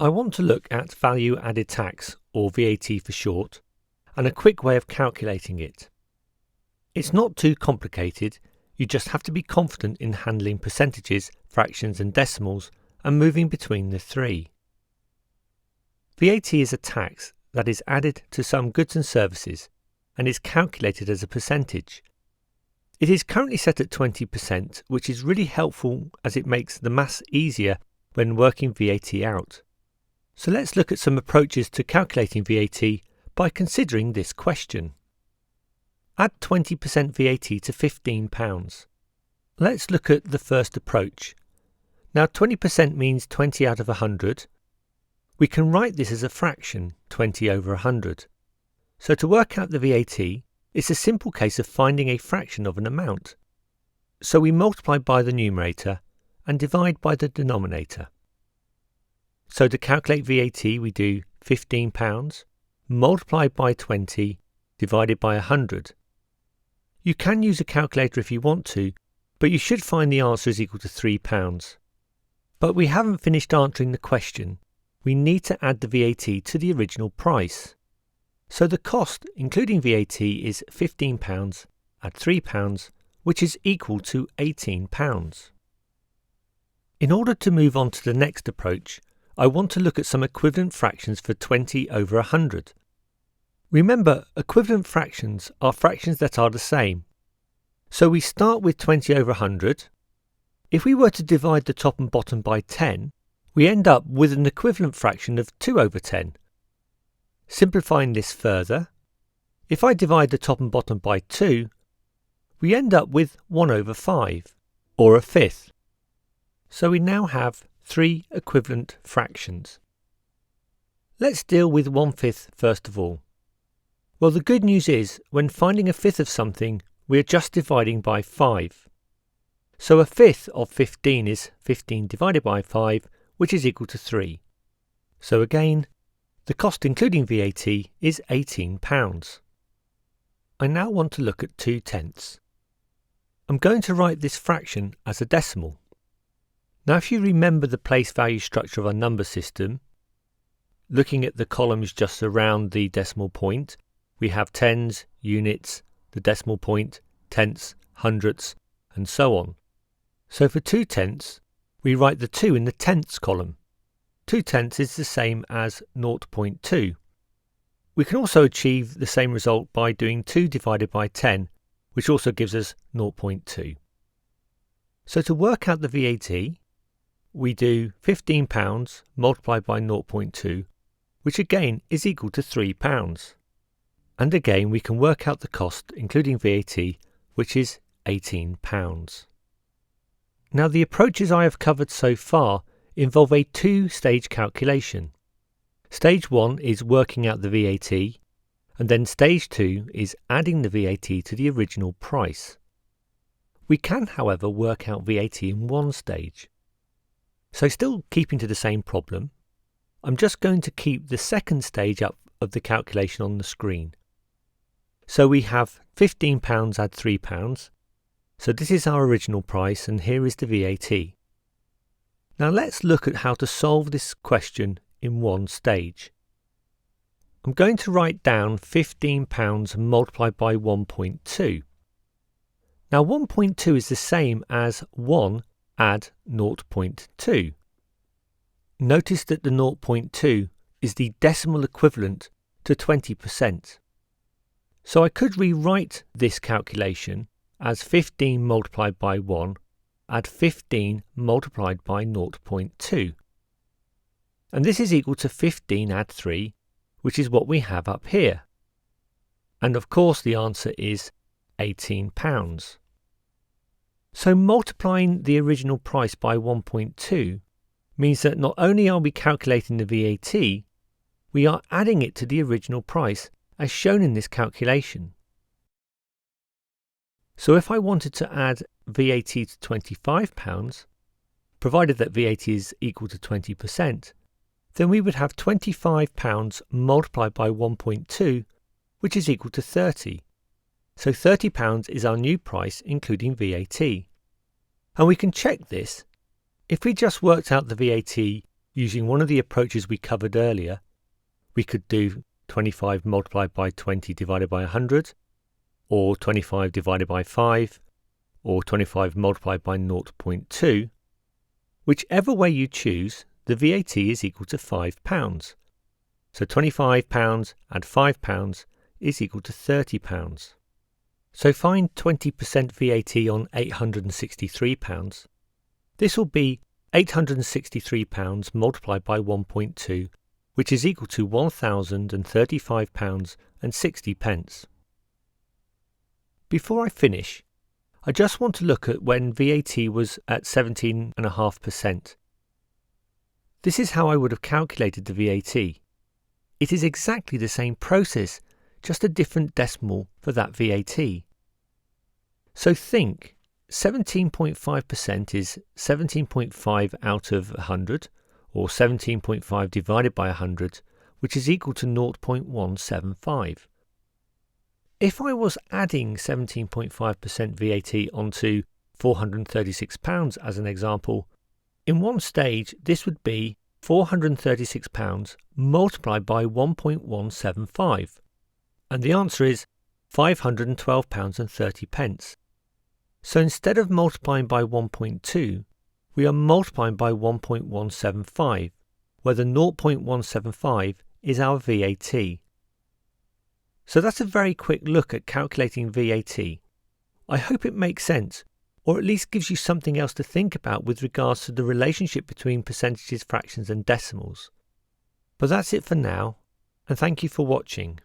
I want to look at value added tax, or VAT for short, and a quick way of calculating it. It's not too complicated, you just have to be confident in handling percentages, fractions and decimals and moving between the three. VAT is a tax that is added to some goods and services and is calculated as a percentage. It is currently set at 20%, which is really helpful as it makes the maths easier when working VAT out. So let's look at some approaches to calculating VAT by considering this question. Add 20% VAT to £15. Let's look at the first approach. Now 20% means 20 out of 100. We can write this as a fraction, 20 over 100. So to work out the VAT, it's a simple case of finding a fraction of an amount. So we multiply by the numerator and divide by the denominator. So to calculate VAT, we do £15 multiplied by 20 divided by 100. You can use a calculator if you want to, but you should find the answer is equal to £3. But we haven't finished answering the question. We need to add the VAT to the original price. So the cost, including VAT, is £15 at £3, which is equal to £18. In order to move on to the next approach, I want to look at some equivalent fractions for 20 over 100. Remember, equivalent fractions are fractions that are the same. So we start with 20 over 100. If we were to divide the top and bottom by 10, we end up with an equivalent fraction of 2 over 10. Simplifying this further, if I divide the top and bottom by 2, we end up with 1 over 5, or a fifth. So we now have 3 equivalent fractions. Let's deal with 1/5 first of all. Well, the good news is, when finding a fifth of something, we are just dividing by 5. So a fifth of 15 is 15 divided by 5, which is equal to 3. So again, the cost including VAT is £18. I now want to look at 2/10. I'm going to write this fraction as a decimal. Now if you remember the place value structure of our number system, looking at the columns just around the decimal point, we have tens, units, the decimal point, tenths, hundredths, and so on. So for 2/10, we write the 2 in the tenths column. 2/10 is the same as 0.2. We can also achieve the same result by doing 2 divided by 10, which also gives us 0.2. So to work out the VAT, we do £15 multiplied by 0.2, which again is equal to £3. And again we can work out the cost including VAT, which is £18. Now the approaches I have covered so far involve a 2-stage calculation. Stage 1 is working out the VAT, and then stage 2 is adding the VAT to the original price. We can, however, work out VAT in one stage. So still keeping to the same problem, I'm just going to keep the second stage up of the calculation on the screen. So we have £15 add £3, so this is our original price and here is the VAT. Now let's look at how to solve this question in one stage. I'm going to write down £15 multiplied by 1.2. Now 1.2 is the same as 1 add 0.2. Notice that the 0.2 is the decimal equivalent to 20%. So I could rewrite this calculation as 15 multiplied by 1 add 15 multiplied by 0.2. And this is equal to 15 add 3, which is what we have up here. And of course the answer is £18. So multiplying the original price by 1.2 means that not only are we calculating the VAT, we are adding it to the original price as shown in this calculation. So if I wanted to add VAT to £25, provided that VAT is equal to 20%, then we would have £25 multiplied by 1.2, which is equal to 30. So £30 is our new price including VAT. And we can check this. If we just worked out the VAT using one of the approaches we covered earlier, we could do 25 multiplied by 20 divided by 100, or 25 divided by 5, or 25 multiplied by 0.2. Whichever way you choose, the VAT is equal to £5. So £25 and £5 is equal to £30. So find 20% VAT on £863. This will be £863 multiplied by 1.2, which is equal to £1,035.60. Before I finish, I just want to look at when VAT was at 17.5%. This is how I would have calculated the VAT. It is exactly the same process, just a different decimal for that VAT. So think, 17.5% is 17.5 out of 100, or 17.5 divided by 100, which is equal to 0.175. If I was adding 17.5% VAT onto £436 as an example, in one stage this would be £436 multiplied by 1.175, and the answer is £512.30. So instead of multiplying by 1.2, we are multiplying by 1.175, where the 0.175 is our VAT. So that's a very quick look at calculating VAT. I hope it makes sense, or at least gives you something else to think about with regards to the relationship between percentages, fractions and decimals. But that's it for now, and thank you for watching.